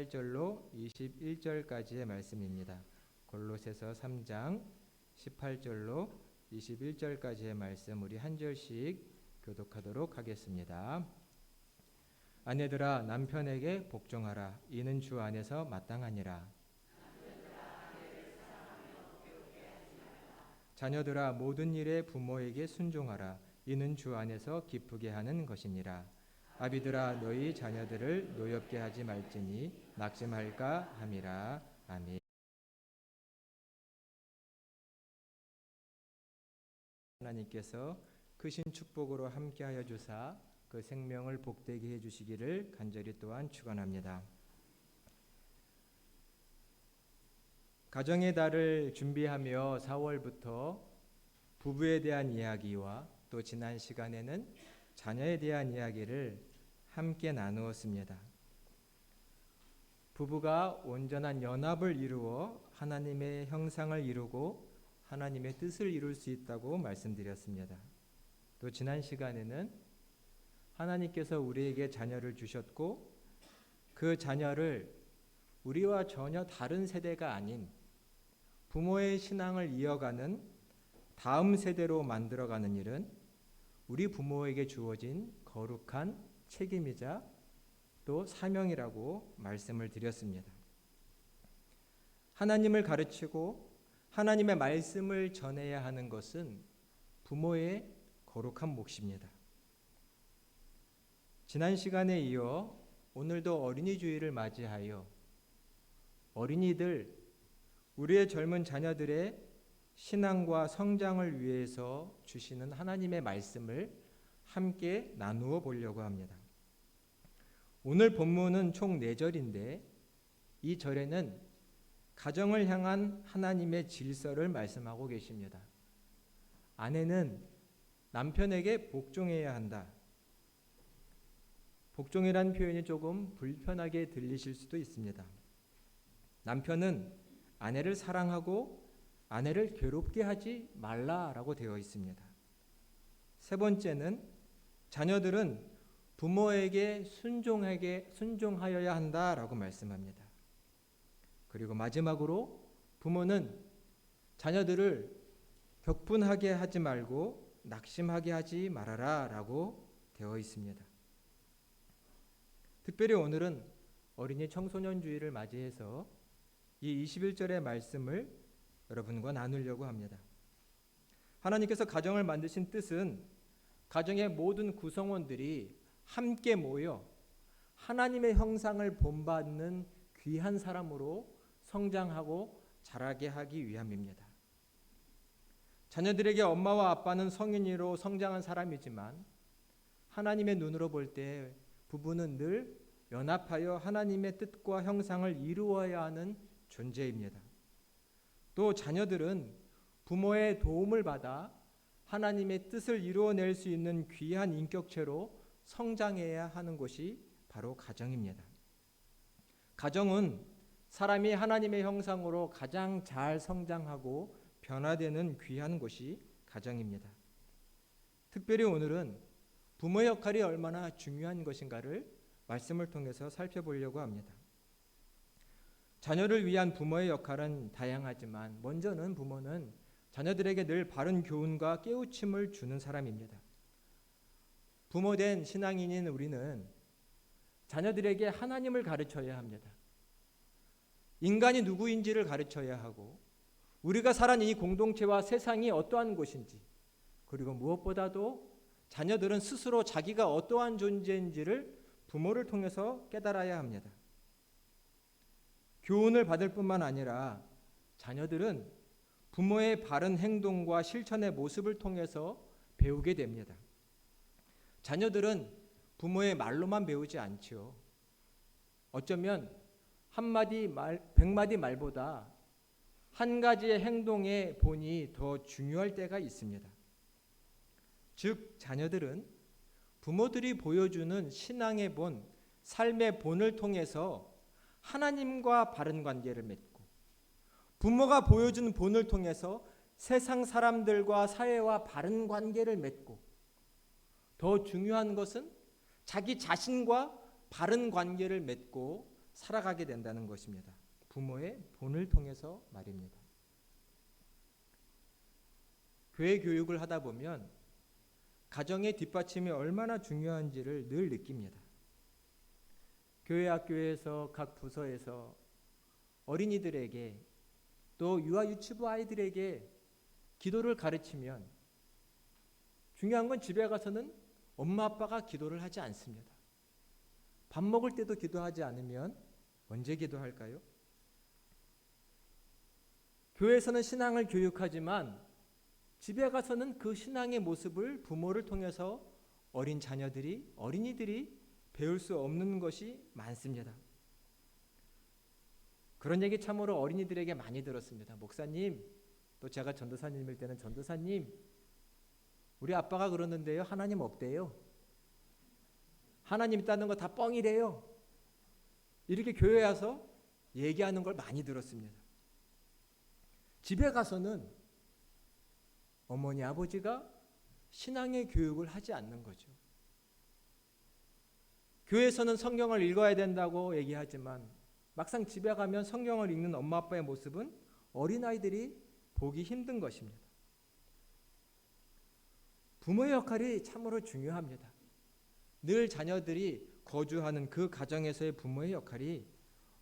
18절로 21절까지의 말씀입니다. 골로새서 3장 18절로 21절까지의 말씀 우리 한 절씩 교독하도록 하겠습니다. 아내들아 남편에게 복종하라. 이는 주 안에서 마땅하니라. 자녀들아 모든 일에 부모에게 순종하라. 이는 주 안에서 기쁘게 하는 것이니라. 아비들아 너희 자녀들을 노엽게 하지 말지니 낙심할까 함이라. 아멘. 하나님께서 크신 축복으로 함께하여 주사 그 생명을 복되게 해주시기를 간절히 또한 축원합니다. 가정의 달을 준비하며 4월부터 부부에 대한 이야기와 또 지난 시간에는 자녀에 대한 이야기를 함께 나누었습니다. 부부가 온전한 연합을 이루어 하나님의 형상을 이루고 하나님의 뜻을 이룰 수 있다고 말씀드렸습니다. 또 지난 시간에는 하나님께서 우리에게 자녀를 주셨고 그 자녀를 우리와 전혀 다른 세대가 아닌 부모의 신앙을 이어가는 다음 세대로 만들어가는 일은 우리 부모에게 주어진 거룩한 책임이자 또 사명이라고 말씀을 드렸습니다. 하나님을 가르치고 하나님의 말씀을 전해야 하는 것은 부모의 거룩한 몫입니다. 지난 시간에 이어 오늘도 어린이 주일을 맞이하여 어린이들, 우리의 젊은 자녀들의 신앙과 성장을 위해서 주시는 하나님의 말씀을 함께 나누어 보려고 합니다. 오늘 본문은 총 4절인데 이 절에는 가정을 향한 하나님의 질서를 말씀하고 계십니다. 아내는 남편에게 복종해야 한다. 복종이란 표현이 조금 불편하게 들리실 수도 있습니다. 남편은 아내를 사랑하고 아내를 괴롭게 하지 말라라고 되어 있습니다. 세 번째는 자녀들은 부모에게 순종하여야 한다라고 말씀합니다. 그리고 마지막으로 부모는 자녀들을 격분하게 하지 말고 낙심하게 하지 말아라라고 되어 있습니다. 특별히 오늘은 어린이 청소년 주일을 맞이해서 이 21절의 말씀을 여러분과 나누려고 합니다. 하나님께서 가정을 만드신 뜻은 가정의 모든 구성원들이 함께 모여 하나님의 형상을 본받는 귀한 사람으로 성장하고 자라게 하기 위함입니다. 자녀들에게 엄마와 아빠는 성인으로 성장한 사람이지만 하나님의 눈으로 볼 때 부부는 늘 연합하여 하나님의 뜻과 형상을 이루어야 하는 존재입니다. 또 자녀들은 부모의 도움을 받아 하나님의 뜻을 이루어낼 수 있는 귀한 인격체로 성장해야 하는 것이 바로 가정입니다. 가정은 사람이 하나님의 형상으로 가장 잘 성장하고 변화되는 귀한 곳이 가정입니다. 특별히 오늘은 부모의 역할이 얼마나 중요한 것인가를 말씀을 통해서 살펴보려고 합니다. 자녀를 위한 부모의 역할은 다양하지만 먼저는 부모는 자녀들에게 늘 바른 교훈과 깨우침을 주는 사람입니다. 부모된 신앙인인 우리는 자녀들에게 하나님을 가르쳐야 합니다. 인간이 누구인지를 가르쳐야 하고 우리가 살아가는 이 공동체와 세상이 어떠한 곳인지, 그리고 무엇보다도 자녀들은 스스로 자기가 어떠한 존재인지를 부모를 통해서 깨달아야 합니다. 교훈을 받을 뿐만 아니라 자녀들은 부모의 바른 행동과 실천의 모습을 통해서 배우게 됩니다. 자녀들은 부모의 말로만 배우지 않지요. 어쩌면 한마디 말, 100마디 말보다 한 가지의 행동의 본이 더 중요할 때가 있습니다. 즉 자녀들은 부모들이 보여주는 신앙의 본, 삶의 본을 통해서 하나님과 바른 관계를 맺고 부모가 보여준 본을 통해서 세상 사람들과 사회와 바른 관계를 맺고 더 중요한 것은 자기 자신과 바른 관계를 맺고 살아가게 된다는 것입니다. 부모의 본을 통해서 말입니다. 교회 교육을 하다 보면 가정의 뒷받침이 얼마나 중요한지를 늘 느낍니다. 교회 학교에서 각 부서에서 어린이들에게 또 유아 유치부 아이들에게 기도를 가르치면 중요한 건 집에 가서는 엄마 아빠가 기도를 하지 않습니다. 밥 먹을 때도 기도하지 않으면 언제 기도할까요? 교회에서는 신앙을 교육하지만 집에 가서는 그 신앙의 모습을 부모를 통해서 어린이들이 배울 수 없는 것이 많습니다. 그런 얘기 참으로 어린이들에게 많이 들었습니다. 목사님, 또 제가 전도사님일 때는 전도사님, 우리 아빠가 그러는데요, 하나님 없대요. 하나님 있다는 거 다 뻥이래요. 이렇게 교회에 와서 얘기하는 걸 많이 들었습니다. 집에 가서는 어머니 아버지가 신앙의 교육을 하지 않는 거죠. 교회에서는 성경을 읽어야 된다고 얘기하지만 막상 집에 가면 성경을 읽는 엄마 아빠의 모습은 어린아이들이 보기 힘든 것입니다. 부모의 역할이 참으로 중요합니다. 늘 자녀들이 거주하는 그 가정에서의 부모의 역할이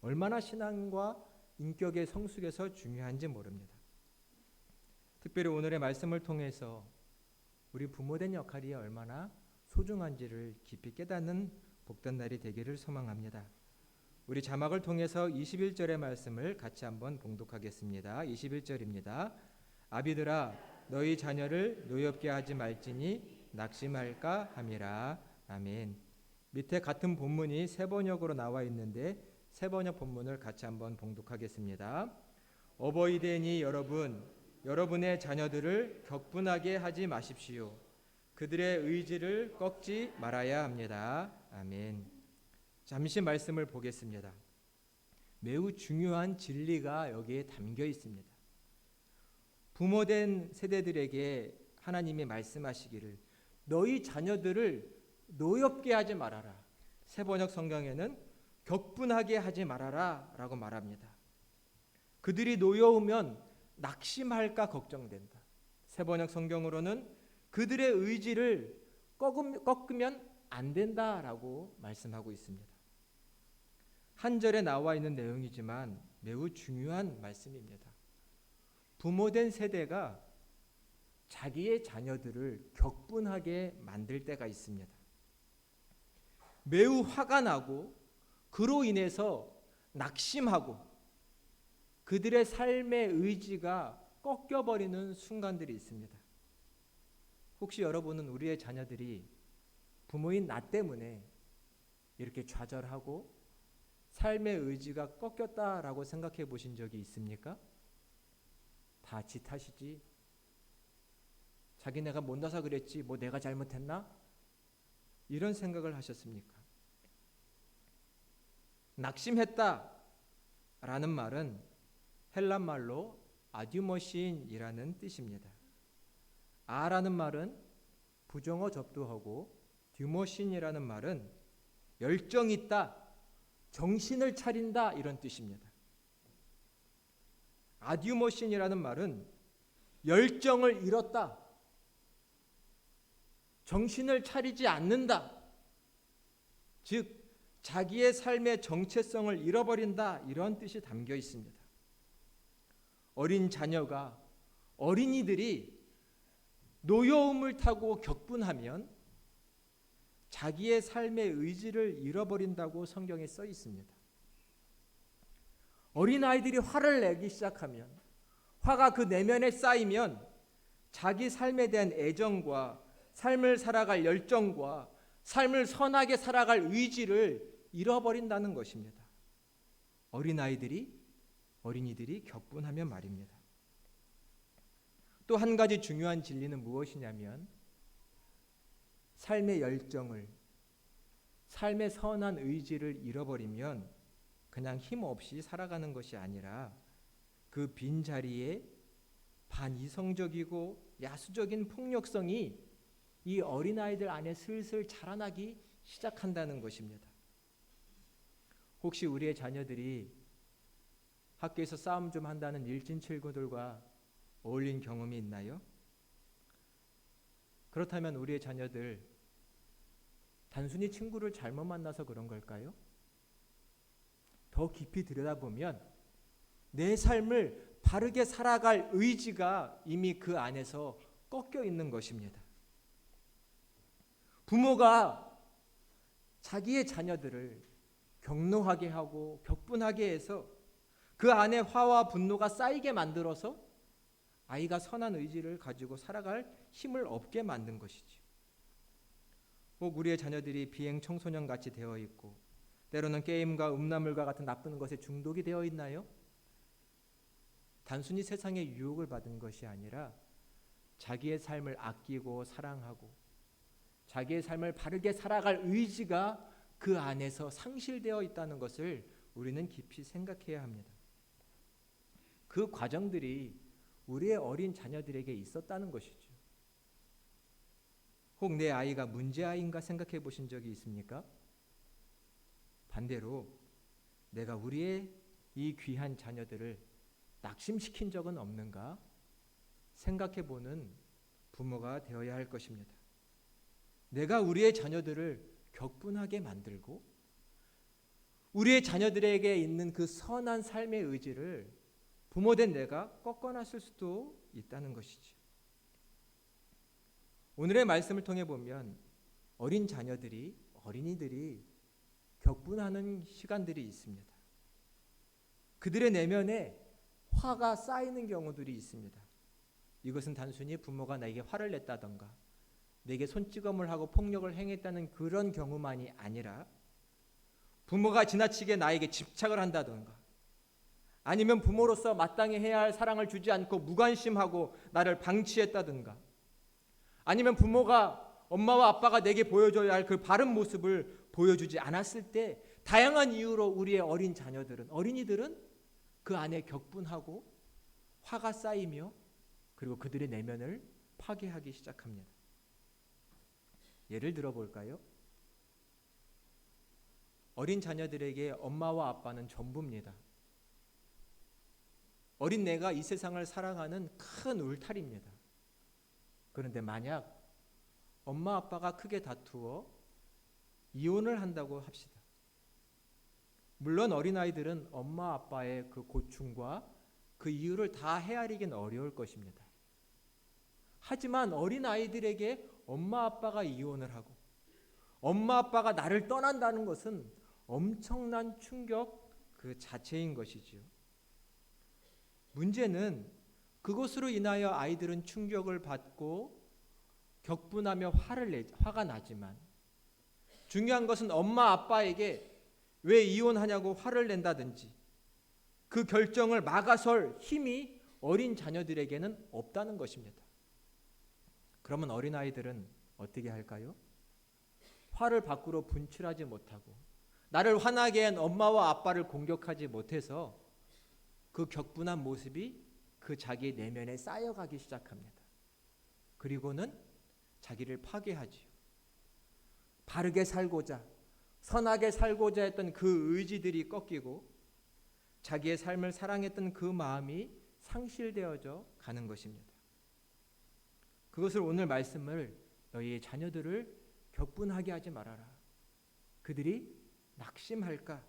얼마나 신앙과 인격의 성숙에서 중요한지 모릅니다. 특별히 오늘의 말씀을 통해서 우리 부모된 역할이 얼마나 소중한지를 깊이 깨닫는 복된 날이 되기를 소망합니다. 우리 자막을 통해서 21절의 말씀을 같이 한번 봉독하겠습니다. 21절입니다. 아비들아 너희 자녀를 노엽게 하지 말지니 낙심할까 함이라. 아멘. 밑에 같은 본문이 세 번역으로 나와 있는데 세 번역 본문을 같이 한번 봉독하겠습니다. 어버이되니 여러분의 자녀들을 격분하게 하지 마십시오. 그들의 의지를 꺾지 말아야 합니다. 아멘. 잠시 말씀을 보겠습니다. 매우 중요한 진리가 여기에 담겨 있습니다. 부모된 세대들에게 하나님이 말씀하시기를 너희 자녀들을 노엽게 하지 말아라. 새 번역 성경에는 격분하게 하지 말아라 라고 말합니다. 그들이 노여우면 낙심할까 걱정된다. 새 번역 성경으로는 그들의 의지를 꺾으면 안 된다라고 말씀하고 있습니다. 한 절에 나와 있는 내용이지만 매우 중요한 말씀입니다. 부모된 세대가 자기의 자녀들을 격분하게 만들 때가 있습니다. 매우 화가 나고 그로 인해서 낙심하고 그들의 삶의 의지가 꺾여버리는 순간들이 있습니다. 혹시 여러분은 우리의 자녀들이 부모인 나 때문에 이렇게 좌절하고 삶의 의지가 꺾였다라고 생각해 보신 적이 있습니까? 다 지 탓이지. 자기네가 못나서 그랬지. 뭐 내가 잘못했나? 이런 생각을 하셨습니까? 낙심했다라는 말은 헬란 말로 아듀머신이라는 뜻입니다. 아라는 말은 부정어 접두하고 듀머신이라는 말은 열정 있다, 정신을 차린다 이런 뜻입니다. 아듀머신이라는 말은 열정을 잃었다, 정신을 차리지 않는다, 즉 자기의 삶의 정체성을 잃어버린다 이런 뜻이 담겨 있습니다. 어린 자녀가 어린이들이 노여움을 타고 격분하면 자기의 삶의 의지를 잃어버린다고 성경에 써 있습니다. 어린아이들이 화를 내기 시작하면 화가 그 내면에 쌓이면 자기 삶에 대한 애정과 삶을 살아갈 열정과 삶을 선하게 살아갈 의지를 잃어버린다는 것입니다. 어린이들이 격분하면 말입니다. 또 한 가지 중요한 진리는 무엇이냐면 삶의 열정을, 삶의 선한 의지를 잃어버리면 그냥 힘없이 살아가는 것이 아니라 그 빈자리에 반이성적이고 야수적인 폭력성이 이 어린아이들 안에 슬슬 자라나기 시작한다는 것입니다. 혹시 우리의 자녀들이 학교에서 싸움 좀 한다는 일진 친구들과 어울린 경험이 있나요? 그렇다면 우리의 자녀들 단순히 친구를 잘못 만나서 그런 걸까요? 더 깊이 들여다보면 내 삶을 바르게 살아갈 의지가 이미 그 안에서 꺾여 있는 것입니다. 부모가 자기의 자녀들을 격노하게 하고 격분하게 해서 그 안에 화와 분노가 쌓이게 만들어서 아이가 선한 의지를 가지고 살아갈 힘을 없게 만든 것이지. 혹 우리의 자녀들이 비행 청소년 같이 되어 있고 때로는 게임과 음란물과 같은 나쁜 것에 중독이 되어 있나요? 단순히 세상의 유혹을 받은 것이 아니라 자기의 삶을 아끼고 사랑하고 자기의 삶을 바르게 살아갈 의지가 그 안에서 상실되어 있다는 것을 우리는 깊이 생각해야 합니다. 그 과정들이 우리의 어린 자녀들에게 있었다는 것이죠. 혹 내 아이가 문제아이인가 생각해 보신 적이 있습니까? 반대로 내가 우리의 이 귀한 자녀들을 낙심시킨 적은 없는가 생각해 보는 부모가 되어야 할 것입니다. 내가 우리의 자녀들을 격분하게 만들고 우리의 자녀들에게 있는 그 선한 삶의 의지를 부모된 내가 꺾어놨을 수도 있다는 것이지. 오늘의 말씀을 통해 보면 어린이들이 격분하는 시간들이 있습니다. 그들의 내면에 화가 쌓이는 경우들이 있습니다. 이것은 단순히 부모가 나에게 화를 냈다던가 내게 손찌검을 하고 폭력을 행했다는 그런 경우만이 아니라 부모가 지나치게 나에게 집착을 한다던가 아니면 부모로서 마땅히 해야 할 사랑을 주지 않고 무관심하고 나를 방치했다든가 아니면 부모가 엄마와 아빠가 내게 보여줘야 할 그 바른 모습을 보여주지 않았을 때 다양한 이유로 우리의 어린이들은 그 안에 격분하고 화가 쌓이며 그리고 그들의 내면을 파괴하기 시작합니다. 예를 들어 볼까요? 어린 자녀들에게 엄마와 아빠는 전부입니다. 어린 내가 이 세상을 살아가는 큰 울타리입니다. 그런데 만약 엄마 아빠가 크게 다투어 이혼을 한다고 합시다. 물론 어린아이들은 엄마 아빠의 그 고충과 그 이유를 다 헤아리긴 어려울 것입니다. 하지만 어린아이들에게 엄마 아빠가 이혼을 하고 엄마 아빠가 나를 떠난다는 것은 엄청난 충격 그 자체인 것이지요. 문제는 그것으로 인하여 아이들은 충격을 받고 격분하며 화가 나지만 중요한 것은 엄마 아빠에게 왜 이혼하냐고 화를 낸다든지 그 결정을 막아설 힘이 어린 자녀들에게는 없다는 것입니다. 그러면 어린아이들은 어떻게 할까요? 화를 밖으로 분출하지 못하고 나를 화나게 한 엄마와 아빠를 공격하지 못해서 그 격분한 모습이 그 자기 내면에 쌓여가기 시작합니다. 그리고는 자기를 파괴하지요. 바르게 살고자 선하게 살고자 했던 그 의지들이 꺾이고 자기의 삶을 사랑했던 그 마음이 상실되어져 가는 것입니다. 그것을 오늘 말씀을 너희의 자녀들을 격분하게 하지 말아라. 그들이 낙심할까?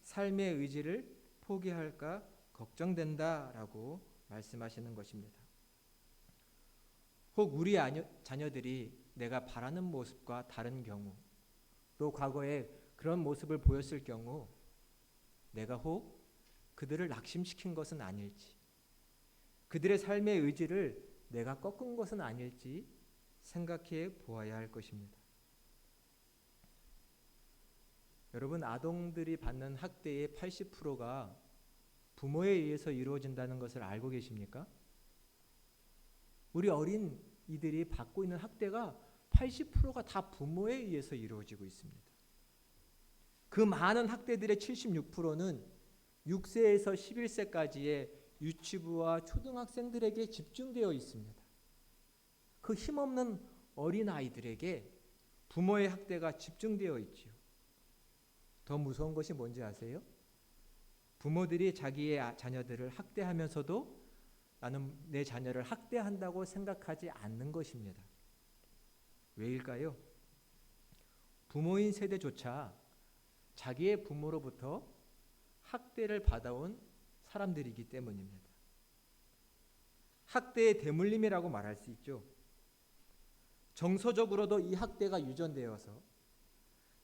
삶의 의지를 포기할까? 걱정된다라고 말씀하시는 것입니다. 혹 우리 자녀들이 내가 바라는 모습과 다른 경우 또 과거에 그런 모습을 보였을 경우 내가 혹 그들을 낙심시킨 것은 아닐지 그들의 삶의 의지를 내가 꺾은 것은 아닐지 생각해 보아야 할 것입니다. 여러분, 아동들이 받는 학대의 80%가 부모에 의해서 이루어진다는 것을 알고 계십니까? 우리 어린이들이 받고 있는 학대가 80%가 다 부모에 의해서 이루어지고 있습니다. 그 많은 학대들의 76%는 6세에서 11세까지의 유치부와 초등학생들에게 집중되어 있습니다. 그 힘없는 어린아이들에게 부모의 학대가 집중되어 있지요. 더 무서운 것이 뭔지 아세요? 부모들이 자기의 자녀들을 학대하면서도 나는 내 자녀를 학대한다고 생각하지 않는 것입니다. 왜일까요? 부모인 세대조차 자기의 부모로부터 학대를 받아온 사람들이기 때문입니다. 학대의 대물림이라고 말할 수 있죠. 정서적으로도 이 학대가 유전되어서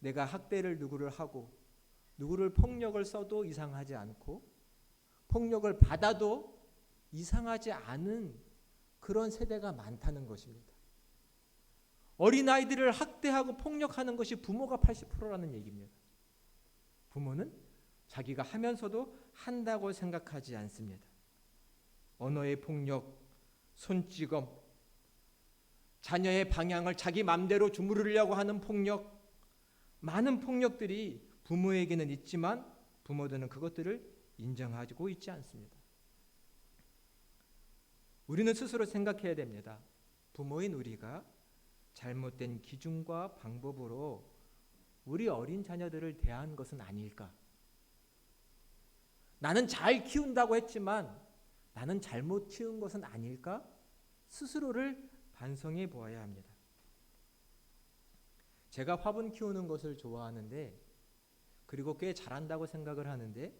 내가 학대를 누구를 하고 누구를 폭력을 써도 이상하지 않고 폭력을 받아도 이상하지 않은 그런 세대가 많다는 것입니다. 어린아이들을 학대하고 폭력하는 것이 부모가 80%라는 얘기입니다. 부모는 자기가 하면서도 한다고 생각하지 않습니다. 언어의 폭력, 손찌검, 자녀의 방향을 자기 맘대로 주무르려고 하는 폭력, 많은 폭력들이 부모에게는 있지만 부모들은 그것들을 인정하고 있지 않습니다. 우리는 스스로 생각해야 됩니다. 부모인 우리가 잘못된 기준과 방법으로 우리 어린 자녀들을 대한 것은 아닐까? 나는 잘 키운다고 했지만 나는 잘못 키운 것은 아닐까? 스스로를 반성해 보아야 합니다. 제가 화분 키우는 것을 좋아하는데 그리고 꽤 잘한다고 생각을 하는데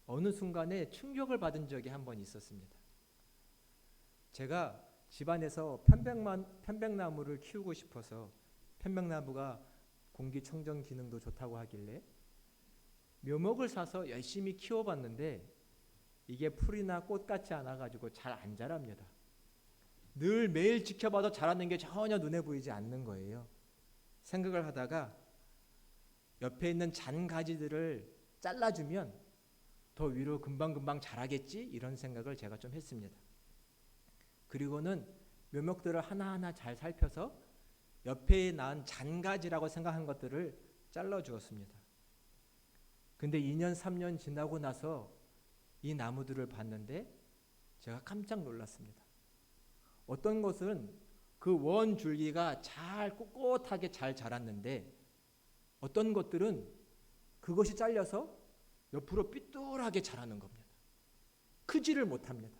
어느 순간에 충격을 받은 적이 한 번 있었습니다. 제가 집안에서 편백나무를 키우고 싶어서 편백나무가 공기청정 기능도 좋다고 하길래 묘목을 사서 열심히 키워봤는데 이게 풀이나 꽃 같지 않아가지고 잘 안 자랍니다. 늘 매일 지켜봐도 자라는 게 전혀 눈에 보이지 않는 거예요. 생각을 하다가 옆에 있는 잔가지들을 잘라주면 더 위로 금방금방 자라겠지 이런 생각을 제가 좀 했습니다. 그리고는 묘목들을 하나하나 잘 살펴서 옆에 난 잔가지라고 생각한 것들을 잘라주었습니다. 근데 2년 3년 지나고 나서 이 나무들을 봤는데 제가 깜짝 놀랐습니다. 어떤 것은 그 원 줄기가 잘 꼿꼿하게 잘 자랐는데 어떤 것들은 그것이 잘려서 옆으로 삐뚤하게 자라는 겁니다. 크지를 못합니다.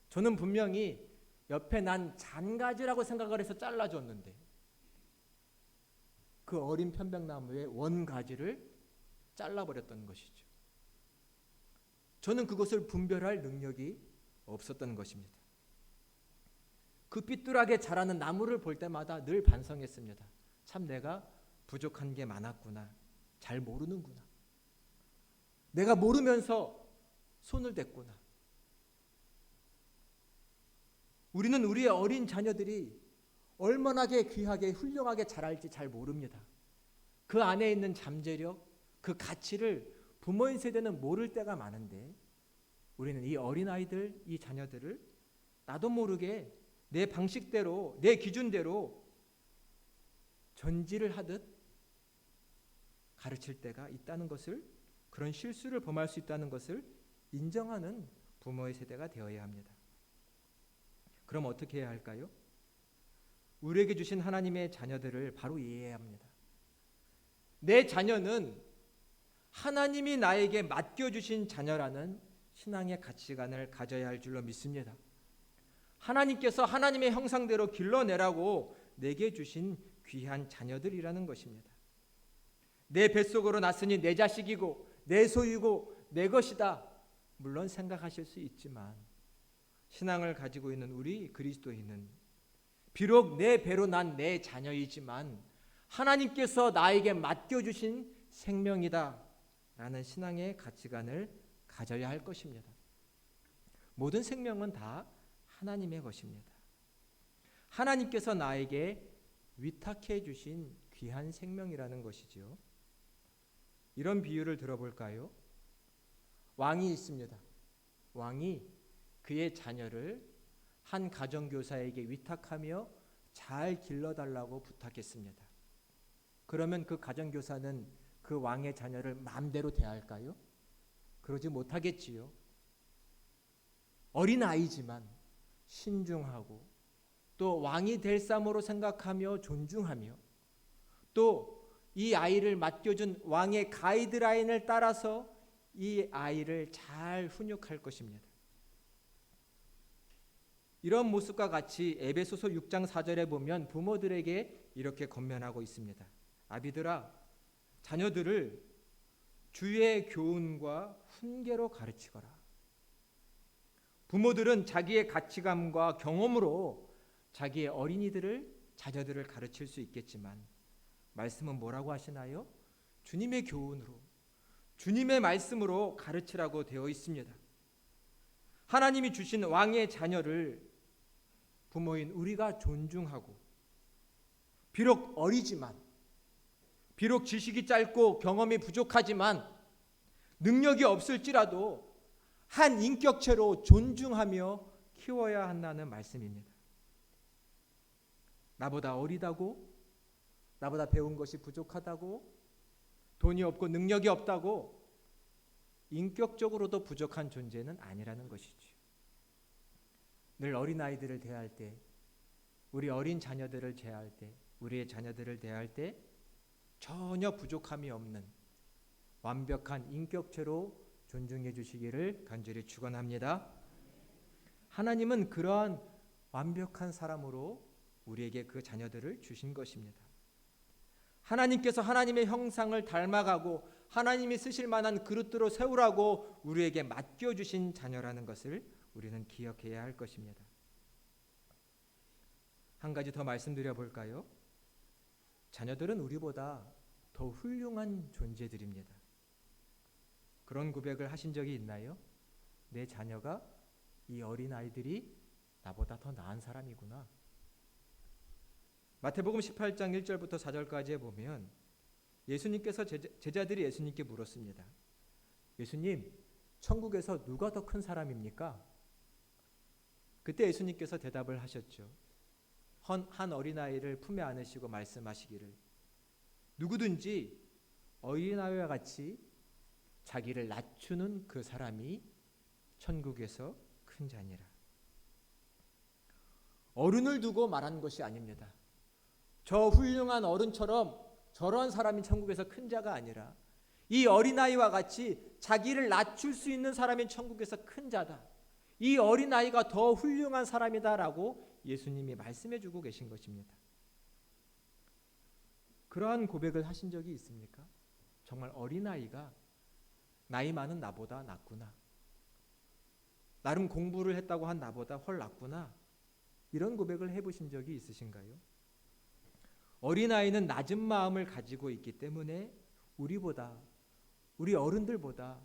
저는 분명히 옆에 난 잔가지라고 생각을 해서 잘라줬는데 그 어린 편백나무의 원가지를 잘라버렸던 것이죠. 저는 그것을 분별할 능력이 없었던 것입니다. 그 삐뚤하게 자라는 나무를 볼 때마다 늘 반성했습니다. 참 내가 부족한 게 많았구나. 잘 모르는구나. 내가 모르면서 손을 댔구나. 우리는 우리의 어린 자녀들이 얼마나 귀하게 훌륭하게 자랄지 잘 모릅니다. 그 안에 있는 잠재력, 그 가치를 부모인 세대는 모를 때가 많은데 우리는 이 어린아이들, 이 자녀들을 나도 모르게 내 방식대로, 내 기준대로 전지를 하듯 가르칠 때가 있다는 것을, 그런 실수를 범할 수 있다는 것을 인정하는 부모의 세대가 되어야 합니다. 그럼 어떻게 해야 할까요? 우리에게 주신 하나님의 자녀들을 바로 이해해야 합니다. 내 자녀는 하나님이 나에게 맡겨주신 자녀라는 신앙의 가치관을 가져야 할 줄로 믿습니다. 하나님께서 하나님의 형상대로 길러내라고 내게 주신 귀한 자녀들이라는 것입니다. 내 뱃속으로 났으니 내 자식이고 내 소유고 내 것이다. 물론 생각하실 수 있지만 신앙을 가지고 있는 우리 그리스도인은 비록 내 배로 난 내 자녀이지만 하나님께서 나에게 맡겨주신 생명이다 라는 신앙의 가치관을 가져야 할 것입니다. 모든 생명은 다 하나님의 것입니다. 하나님께서 나에게 위탁해 주신 귀한 생명이라는 것이죠. 이런 비유를 들어볼까요? 왕이 있습니다. 왕이 그의 자녀를 한 가정교사에게 위탁하며 잘 길러달라고 부탁했습니다. 그러면 그 가정교사는 그 왕의 자녀를 마음대로 대할까요? 그러지 못하겠지요. 어린아이지만 신중하고 또 왕이 될 사람으로 생각하며 존중하며 또 이 아이를 맡겨준 왕의 가이드라인을 따라서 이 아이를 잘 훈육할 것입니다. 이런 모습과 같이 에베소서 6장 4절에 보면 부모들에게 이렇게 권면하고 있습니다. 아비들아, 자녀들을 주의 교훈과 훈계로 가르치거라. 부모들은 자기의 가치감과 경험으로 자기의 어린이들을, 자녀들을 가르칠 수 있겠지만 말씀은 뭐라고 하시나요? 주님의 교훈으로, 주님의 말씀으로 가르치라고 되어 있습니다. 하나님이 주신 왕의 자녀를 부모인 우리가 존중하고, 비록 어리지만, 비록 지식이 짧고 경험이 부족하지만, 능력이 없을지라도 한 인격체로 존중하며 키워야 한다는 말씀입니다. 나보다 어리다고, 나보다 배운 것이 부족하다고, 돈이 없고 능력이 없다고 인격적으로도 부족한 존재는 아니라는 것이죠. 늘 어린아이들을 대할 때, 우리 어린 자녀들을 대할 때, 우리의 자녀들을 대할 때 전혀 부족함이 없는 완벽한 인격체로 존중해 주시기를 간절히 축원합니다. 하나님은 그러한 완벽한 사람으로 우리에게 그 자녀들을 주신 것입니다. 하나님께서 하나님의 형상을 닮아가고 하나님이 쓰실 만한 그릇대로 세우라고 우리에게 맡겨주신 자녀라는 것을 우리는 기억해야 할 것입니다. 한 가지 더 말씀드려 볼까요? 자녀들은 우리보다 더 훌륭한 존재들입니다. 그런 고백을 하신 적이 있나요? 내 자녀가, 이 어린아이들이 나보다 더 나은 사람이구나. 마태복음 18장 1절부터 4절까지에 보면 예수님께서 제자들이 예수님께 물었습니다. 예수님, 천국에서 누가 더 큰 사람입니까? 그때 예수님께서 대답을 하셨죠. 한 어린아이를 품에 안으시고 말씀하시기를, 누구든지 어린아이와 같이 자기를 낮추는 그 사람이 천국에서 큰 자니라. 어른을 두고 말한 것이 아닙니다. 저 훌륭한 어른처럼 저런 사람이 천국에서 큰 자가 아니라 이 어린아이와 같이 자기를 낮출 수 있는 사람이 천국에서 큰 자다. 이 어린아이가 더 훌륭한 사람이다라고 예수님이 말씀해 주고 계신 것입니다. 그러한 고백을 하신 적이 있습니까? 정말 어린아이가 나이 많은 나보다 낫구나. 나름 공부를 했다고 한 나보다 훨 낫구나. 이런 고백을 해보신 적이 있으신가요? 어린아이는 낮은 마음을 가지고 있기 때문에 우리보다, 우리 어른들보다,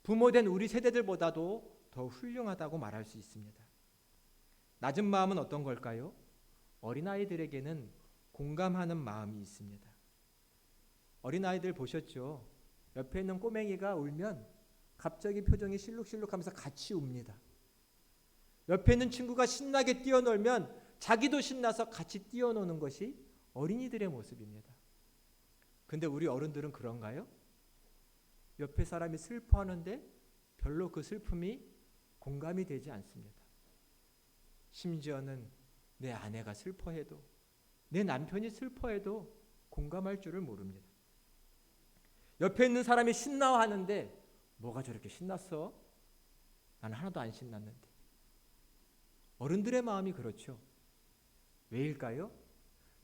부모된 우리 세대들보다도 더 훌륭하다고 말할 수 있습니다. 낮은 마음은 어떤 걸까요? 어린아이들에게는 공감하는 마음이 있습니다. 어린아이들 보셨죠? 옆에 있는 꼬맹이가 울면 갑자기 표정이 실룩실룩하면서 같이 웁니다. 옆에 있는 친구가 신나게 뛰어놀면 자기도 신나서 같이 뛰어노는 것이 어린이들의 모습입니다. 근데 우리 어른들은 그런가요? 옆에 사람이 슬퍼하는데 별로 그 슬픔이 공감이 되지 않습니다. 심지어는 내 아내가 슬퍼해도, 내 남편이 슬퍼해도 공감할 줄을 모릅니다. 옆에 있는 사람이 신나하는데 뭐가 저렇게 신났어? 나는 하나도 안 신났는데. 어른들의 마음이 그렇죠. 왜일까요?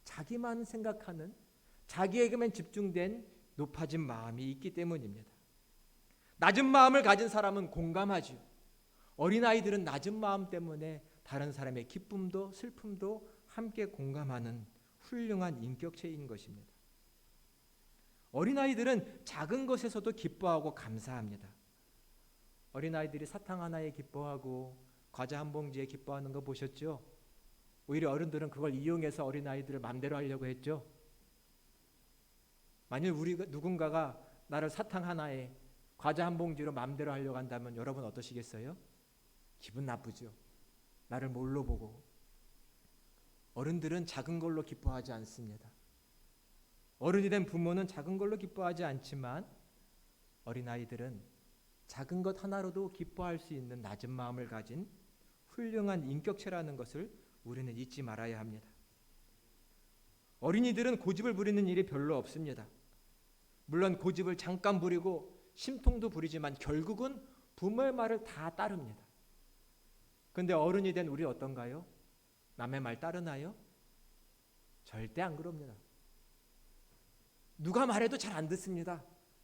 자기만 생각하는, 자기에게만 집중된 높아진 마음이 있기 때문입니다. 낮은 마음을 가진 사람은 공감하죠. 어린아이들은 낮은 마음 때문에 다른 사람의 기쁨도 슬픔도 함께 공감하는 훌륭한 인격체인 것입니다. 어린아이들은 작은 것에서도 기뻐하고 감사합니다. 어린아이들이 사탕 하나에 기뻐하고 과자 한 봉지에 기뻐하는 거 보셨죠? 오히려 어른들은 그걸 이용해서 어린아이들을 마음대로 하려고 했죠. 만일 누군가가 나를 사탕 하나에 과자 한 봉지로 마음대로 하려고 한다면 여러분 어떠시겠어요? 기분 나쁘죠. 나를 뭘로 보고. 어른들은 작은 걸로 기뻐하지 않습니다. 어른이 된 부모는 작은 걸로 기뻐하지 않지만 어린아이들은 작은 것 하나로도 기뻐할 수 있는 낮은 마음을 가진 훌륭한 인격체라는 것을 우리는 잊지 말아야 합니다. 어린이들은 고집을 부리는 일이 별로 없습니다. 물론 고집을 잠깐 부리고 심통도 부리지만 결국은 부모의 말을 다 따릅니다. 그런데 어른이 된 우리 어떤가요? 남의 말 따르나요? 절대 안 그럽니다. 누가 말해도 잘 안 듣습니다.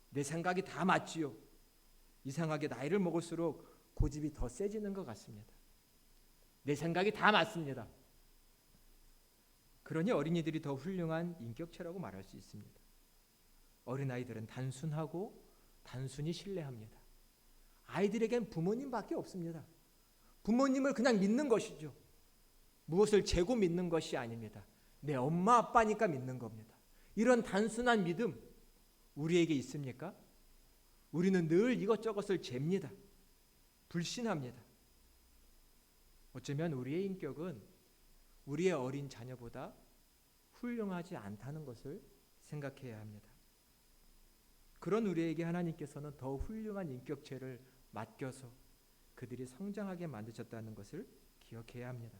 내 생각이 다 맞지요. 이상하게 나이를 먹을수록 고집이 더 세지는 것 같습니다. 내 생각이 다 맞습니다. 그러니 어린이들이 더 훌륭한 인격체라고 말할 수 있습니다. 어린아이들은 단순하고 단순히 신뢰합니다. 아이들에겐 부모님밖에 없습니다. 부모님을 그냥 믿는 것이죠. 무엇을 재고 믿는 것이 아닙니다. 내 엄마 아빠니까 믿는 겁니다. 이런 단순한 믿음 우리에게 있습니까? 우리는 늘 이것저것을 잽니다. 불신합니다. 어쩌면 우리의 인격은 우리의 어린 자녀보다 훌륭하지 않다는 것을 생각해야 합니다. 그런 우리에게 하나님께서는 더 훌륭한 인격체를 맡겨서 그들이 성장하게 만드셨다는 것을 기억해야 합니다.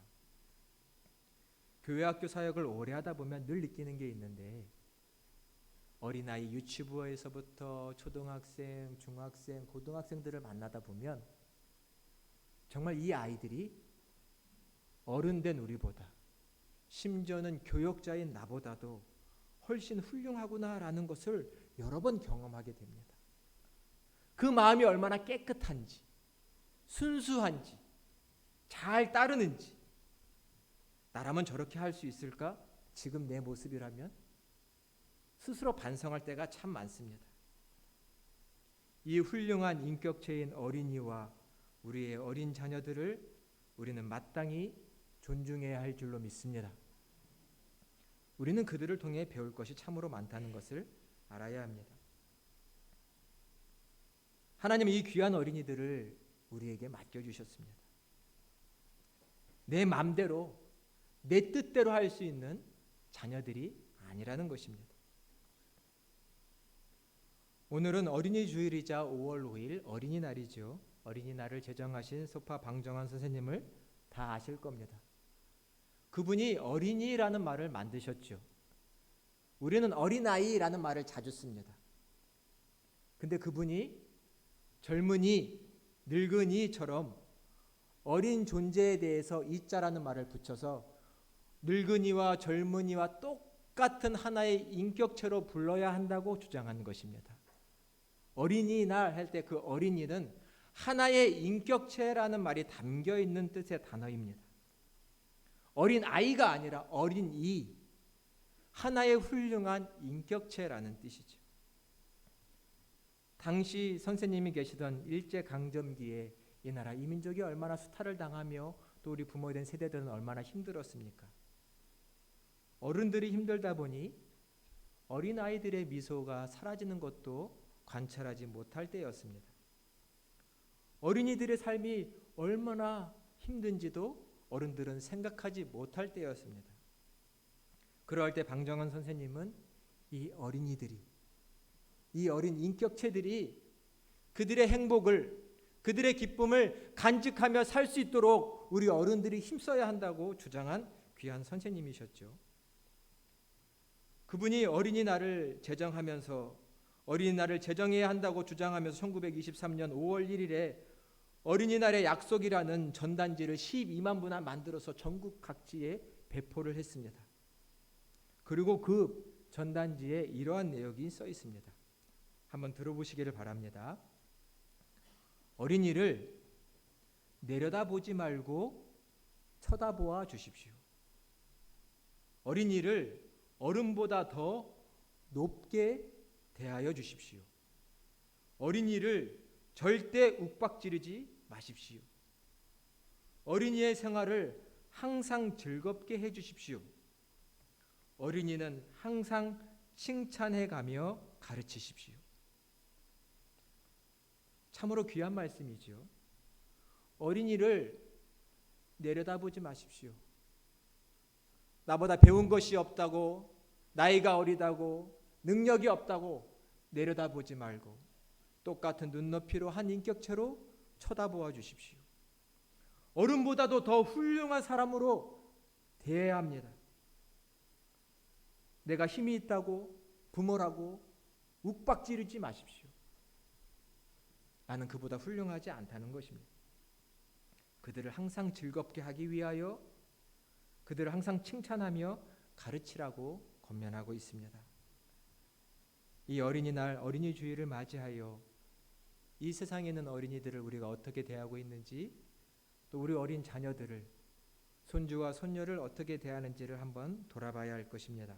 교회 학교 사역을 오래 하다 보면 늘 느끼는 게 있는데 어린아이 유치부에서부터 초등학생, 중학생, 고등학생들을 만나다 보면 정말 이 아이들이 어른된 우리보다 심지어는 교역자인 나보다도 훨씬 훌륭하구나라는 것을 여러 번 경험하게 됩니다. 그 마음이 얼마나 깨끗한지, 순수한지, 잘 따르는지, 나라면 저렇게 할 수 있을까? 지금 내 모습이라면? 스스로 반성할 때가 참 많습니다. 이 훌륭한 인격체인 어린이와 우리의 어린 자녀들을 우리는 마땅히 존중해야 할 줄로 믿습니다. 우리는 그들을 통해 배울 것이 참으로 많다는 것을 알아야 합니다. 하나님은 이 귀한 어린이들을 우리에게 맡겨주셨습니다. 내 마음대로 내 뜻대로 할 수 있는 자녀들이 아니라는 것입니다. 오늘은 어린이 주일이자 5월 5일 어린이날이죠. 어린이날을 제정하신 소파 방정환 선생님을 다 아실 겁니다. 그분이 어린이라는 말을 만드셨죠. 우리는 어린아이라는 말을 자주 씁니다. 근데 그분이 젊은이, 늙은이처럼 어린 존재에 대해서 이자라는 말을 붙여서 늙은이와 젊은이와 똑같은 하나의 인격체로 불러야 한다고 주장한 것입니다. 어린이날 할 때 그 어린이는 하나의 인격체라는 말이 담겨 있는 뜻의 단어입니다. 어린 아이가 아니라 어린이, 하나의 훌륭한 인격체라는 뜻이죠. 당시 선생님이 계시던 일제강점기에 이 나라 이민족이 얼마나 수탈을 당하며 또 우리 부모에 대한 세대들은 얼마나 힘들었습니까? 어른들이 힘들다 보니 어린아이들의 미소가 사라지는 것도 관찰하지 못할 때였습니다. 어린이들의 삶이 얼마나 힘든지도 어른들은 생각하지 못할 때였습니다. 그럴 때 방정환 선생님은 이 어린이들이, 이 어린 인격체들이 그들의 행복을, 그들의 기쁨을 간직하며 살 수 있도록 우리 어른들이 힘써야 한다고 주장한 귀한 선생님이셨죠. 그분이 어린이날을 제정하면서 어린이날을 제정해야 한다고 주장하면서 1923년 5월 1일에 어린이날의 약속이라는 전단지를 12만 부나 만들어서 전국 각지에 배포를 했습니다. 그리고 그 전단지에 이러한 내용이 써 있습니다. 한번 들어보시기를 바랍니다. 어린이를 내려다보지 말고 쳐다보아 주십시오. 어린이를 어른보다 더 높게 대하여 주십시오. 어린이를 절대 욱박지르지 마십시오. 어린이의 생활을 항상 즐겁게 해 주십시오. 어린이는 항상 칭찬해가며 가르치십시오. 참으로 귀한 말씀이죠. 어린이를 내려다보지 마십시오. 나보다 배운 것이 없다고, 나이가 어리다고, 능력이 없다고 내려다보지 말고 똑같은 눈높이로 한 인격체로 쳐다보아 주십시오. 어른보다도 더 훌륭한 사람으로 대해야 합니다. 내가 힘이 있다고 부모라고 욱박지르지 마십시오. 나는 그보다 훌륭하지 않다는 것입니다. 그들을 항상 즐겁게 하기 위하여 그들을 항상 칭찬하며 가르치라고 권면하고 있습니다. 이 어린이날 어린이 주일을 맞이하여 이 세상에 있는 어린이들을 우리가 어떻게 대하고 있는지, 또 우리 어린 자녀들을, 손주와 손녀를 어떻게 대하는지를 한번 돌아봐야 할 것입니다.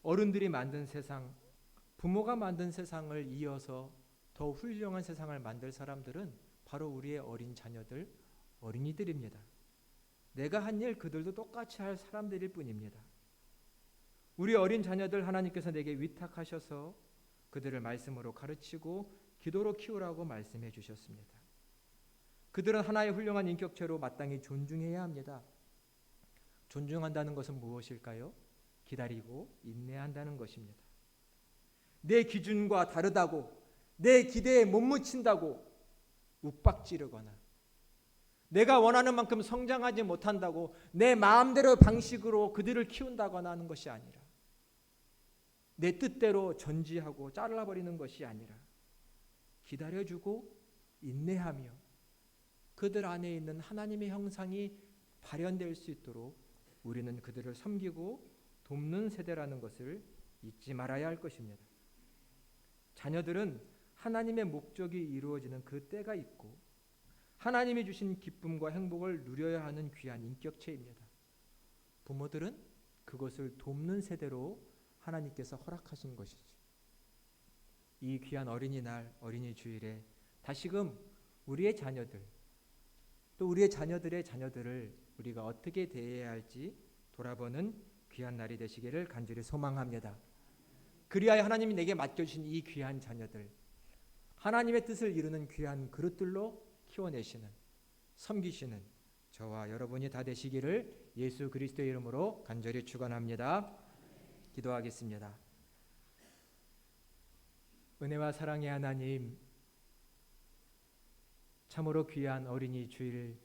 어른들이 만든 세상, 부모가 만든 세상을 이어서 더 훌륭한 세상을 만들 사람들은 바로 우리의 어린 자녀들, 어린이들입니다. 내가 한 일 그들도 똑같이 할 사람들일 뿐입니다. 우리 어린 자녀들 하나님께서 내게 위탁하셔서 그들을 말씀으로 가르치고 기도로 키우라고 말씀해 주셨습니다. 그들은 하나의 훌륭한 인격체로 마땅히 존중해야 합니다. 존중한다는 것은 무엇일까요? 기다리고 인내한다는 것입니다. 내 기준과 다르다고, 내 기대에 못 미친다고 욱박지르거나, 내가 원하는 만큼 성장하지 못한다고 내 마음대로 방식으로 그들을 키운다거나 하는 것이 아니라, 내 뜻대로 전지하고 잘라버리는 것이 아니라 기다려주고 인내하며 그들 안에 있는 하나님의 형상이 발현될 수 있도록 우리는 그들을 섬기고 돕는 세대라는 것을 잊지 말아야 할 것입니다. 자녀들은 하나님의 목적이 이루어지는 그 때가 있고 하나님이 주신 기쁨과 행복을 누려야 하는 귀한 인격체입니다. 부모들은 그것을 돕는 세대로 하나님께서 허락하신 것이죠. 이 귀한 어린이날, 어린이 주일에 다시금 우리의 자녀들, 또 우리의 자녀들의 자녀들을 우리가 어떻게 대해야 할지 돌아보는 귀한 날이 되시기를 간절히 소망합니다. 그리하여 하나님이 내게 맡겨주신 이 귀한 자녀들, 하나님의 뜻을 이루는 귀한 그릇들로 키워내시는, 섬기시는 저와 여러분이 다 되시기를 예수 그리스도의 이름으로 간절히 축원합니다. 기도하겠습니다. 은혜와 사랑의 하나님, 참으로 귀한 어린이 주일,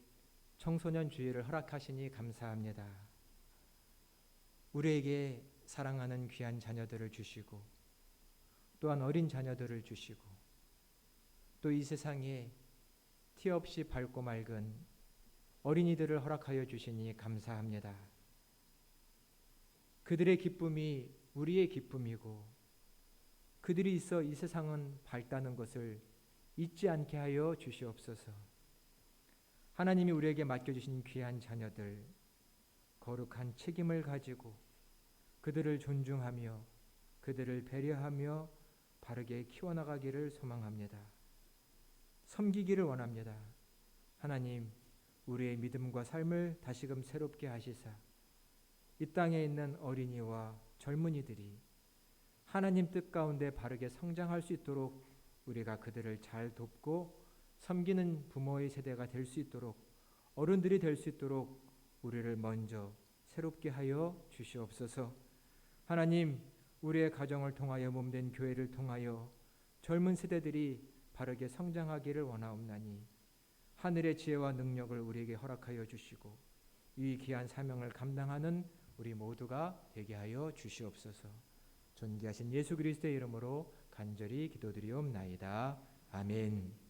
청소년 주일을 허락하시니 감사합니다. 우리에게 사랑하는 귀한 자녀들을 주시고 또한 어린 자녀들을 주시고 또 이 세상에 티 없이 밝고 맑은 어린이들을 허락하여 주시니 감사합니다. 그들의 기쁨이 우리의 기쁨이고 그들이 있어 이 세상은 밝다는 것을 잊지 않게 하여 주시옵소서. 하나님이 우리에게 맡겨주신 귀한 자녀들, 거룩한 책임을 가지고 그들을 존중하며 그들을 배려하며 바르게 키워나가기를 소망합니다. 섬기기를 원합니다. 하나님, 우리의 믿음과 삶을 다시금 새롭게 하시사 이 땅에 있는 어린이와 젊은이들이 하나님 뜻 가운데 바르게 성장할 수 있도록 우리가 그들을 잘 돕고 섬기는 부모의 세대가 될 수 있도록, 어른들이 될 수 있도록 우리를 먼저 새롭게 하여 주시옵소서. 하나님, 우리의 가정을 통하여 몸된 교회를 통하여 젊은 세대들이 바르게 성장하기를 원하옵나니 하늘의 지혜와 능력을 우리에게 허락하여 주시고 이 귀한 사명을 감당하는 우리 모두가 되게 하여 주시옵소서. 존귀하신 예수 그리스도의 이름으로 간절히 기도드리옵나이다. 아멘.